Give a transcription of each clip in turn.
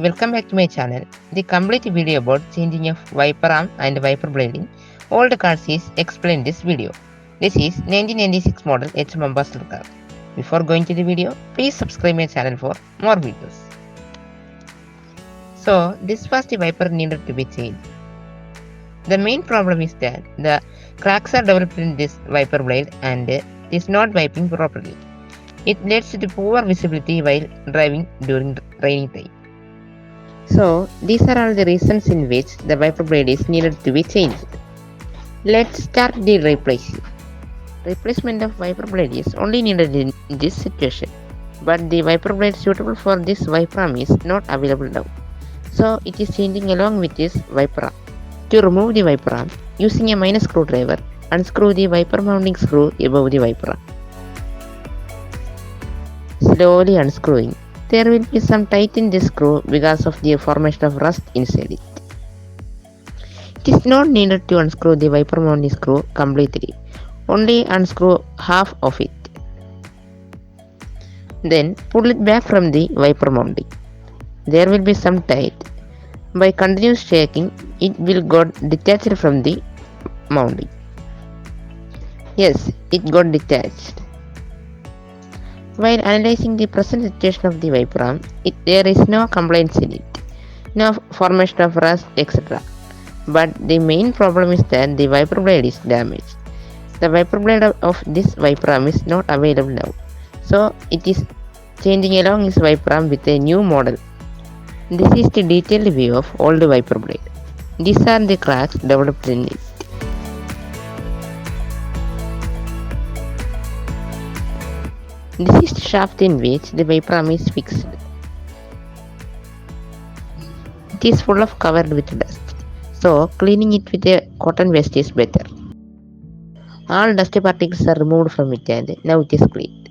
Welcome back to my channel. The complete video about changing of wiper arm and wiper blade in old cars is explained in this video. This is 1996 model HM Ambassador car. Before going to the video, please subscribe my channel for more videos. So this was the wiper needed to be changed. The main problem is that the cracks are developed in this wiper blade and it is not wiping properly. It leads to poor visibility while driving during raining time. So these are all the reasons in which the wiper blade is needed to be changed. Let's start the replacing. Replacement of wiper blade is only needed in this situation, but the wiper blade suitable for this wiper arm is not available now. So it is changing along with this wiper arm. To remove the wiper arm, using a minor screwdriver, unscrew the wiper mounting screw above the wiper arm. Slowly unscrewing. There will be some tight in this screw because of the formation of rust inside it. It is not needed to unscrew the wiper mounting screw completely. Only unscrew half of it. Then pull it back from the wiper mounting. There will be some tight. By continuous shaking, it will got detached from the mounting. Yes, it got detached. While analyzing the present situation of the wiper arm, there is no complaints in it, no formation of rust, etc. But the main problem is that the wiper blade is damaged. The wiper blade of this wiper arm is not available now, so it is changing along its wiper arm with a new model. This is the detailed view of old wiper blade. These are the cracks developed in it. This is the shaft in which the wiper arm is fixed. It is full of covered with dust, so cleaning it with a cotton waste is better. All dusty particles are removed from it and now it is cleaned.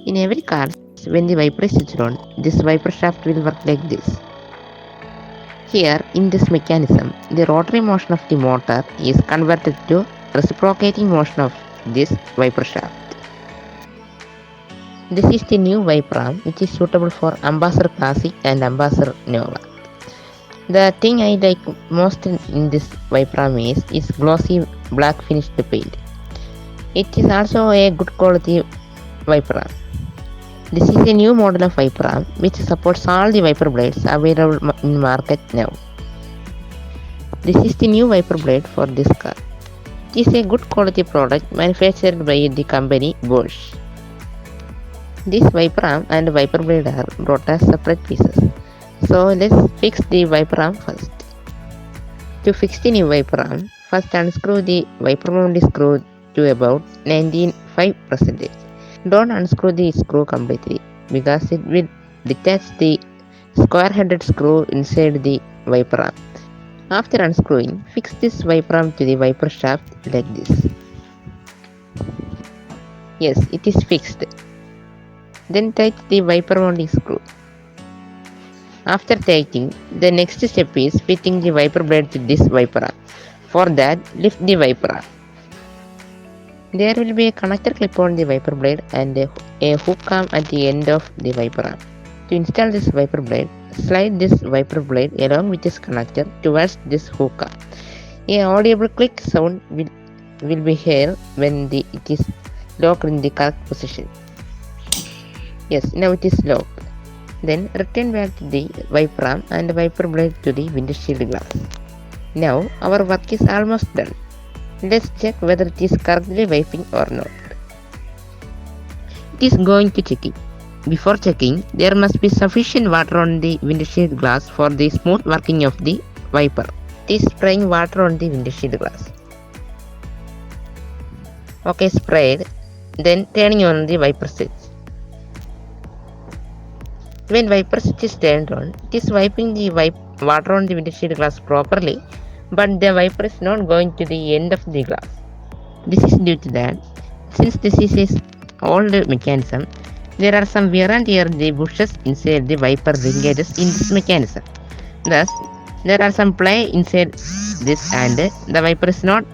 In every car, when the wiper is switched on, this wiper shaft will work like this. Here, in this mechanism, the rotary motion of the motor is converted to reciprocating motion of this wiper shaft. This is the new wiper arm which is suitable for Ambassador Classic and Ambassador Nova. The thing I like most in this wiper arm is its glossy black finished paint. It is also a good quality wiper arm. This is a new model of wiper arm which supports all the wiper blades available in market now. This is the new wiper blade for this car. It is a good quality product manufactured by the company Bosch. This wiper arm and wiper blade are brought as separate pieces. So let's fix the wiper arm first. To fix the new wiper arm, first unscrew the wiper mounting screw to about 95%. Don't unscrew the screw completely because it will detach the square-headed screw inside the wiper arm. After unscrewing, fix this wiper arm to the wiper shaft like this. Yes, it is fixed. Then tighten the wiper mounting screw. After tightening, the next step is fitting the wiper blade to this wiper arm. For that, lift the wiper arm. There will be a connector clip on the wiper blade and a hook arm at the end of the wiper arm. To install this wiper blade, slide this wiper blade along with this connector towards this hook arm. A audible click sound will be heard when it is locked in the correct position. Yes, now it is locked. Then return back to the wiper arm and wiper blade to the windshield glass. Now our work is almost done. Let's check whether it is correctly wiping or not. It is going to check it. Before checking, there must be sufficient water on the windshield glass for the smooth working of the wiper. It is spraying water on the windshield glass. Okay, sprayed. Then turning on the wiper switch. When wiper switch is turned on, it is wiping the water on the windshield glass properly, but the wiper is not going to the end of the glass. This is due to that, since this is an old mechanism, there are some wear and tear the bushes inside the wiper ring edges in this mechanism. Thus, there are some play inside this and the wiper is not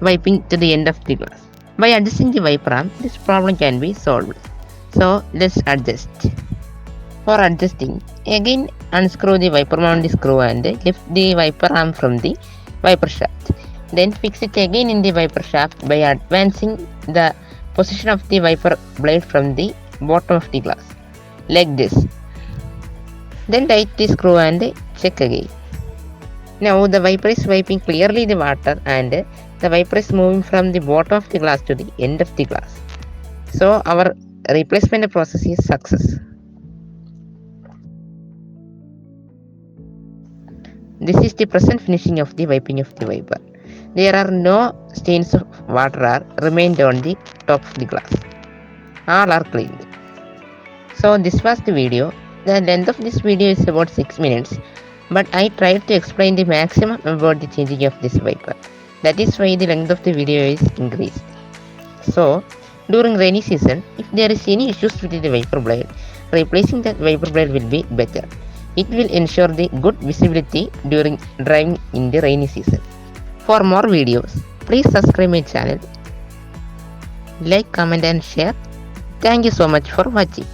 wiping to the end of the glass. By adjusting the wiper arm, this problem can be solved. So let's adjust. For adjusting, again unscrew the wiper mount screw and lift the wiper arm from the wiper shaft. Then fix it again in the wiper shaft by advancing the position of the wiper blade from the bottom of the glass, like this. Then tight the screw and check again. Now the wiper is wiping clearly the water and the wiper is moving from the bottom of the glass to the end of the glass. So our replacement process is success. This is the present finishing of the wiping of the wiper. There are no stains of water are remained on the top of the glass. All are cleaned. So this was the video. The length of this video is about 6 minutes, but I tried to explain the maximum about the changing of this wiper. That is why the length of the video is increased. So during rainy season, if there is any issues with the wiper blade, replacing that wiper blade will be better. It will ensure the good visibility during driving in the rainy season. For more videos, please subscribe my channel, like, comment and share. Thank you so much for watching.